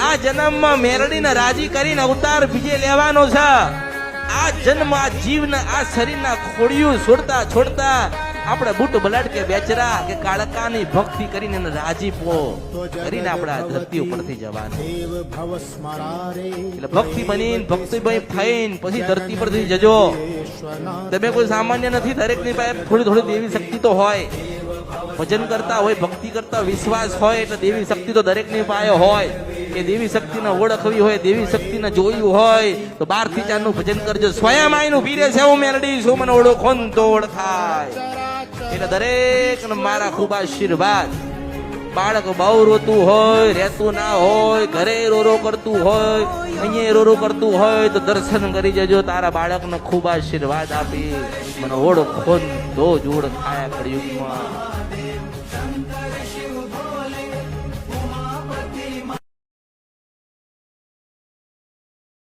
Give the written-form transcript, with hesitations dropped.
આ જન્મમાં મેરડીને રાજી કરીને અવતાર બીજે લેવાનો છે. આ જન્મ આ જીવને આ શરીરના ખોડિયું છોડતા છોડતા આપણે બુટ બલાડ કે બેચરા કે કાળકાની ભક્તિ કરીને એને રાજીપો કરીને આપણે આ ધરતી ઉપરથી જવાનું. એટલે ભક્તિ બનીને ભક્તિભાઈ થઈને પછી ધરતી પરથી જજો. તમે કોઈ સામાન્ય નથી, દરેકની પાસે થોડી થોડી દેવી શક્તિ તો હોય. ભજન કરતા હોય, ભક્તિ કરતા વિશ્વાસ હોય એટલે દેવી શક્તિ તો દરેકની પાસે હોય. એ દેવી શક્તિને ઓળખવી હોય, દેવી શક્તિને જોયું હોય તો 12 થી 4 નું ભજન કરજો. સ્વયં આઈનું પીરે છે હું મેલડી છું, મને ઓળખો ને તો ઓળખાય. એટલે દરેક મારા ખૂબ આશીર્વાદ. બાળક બહુ રોતું હોય, રહેતું ના હોય, ઘરે રોરો કરતું હોય, અહીંયા રોરો કરતું હોય તો દર્શન કરી જજો. તારા બાળકને ખૂબ આશીર્વાદ આપી મને ઓળખો ને તો જ ઓળખાય કળિયુગમાં.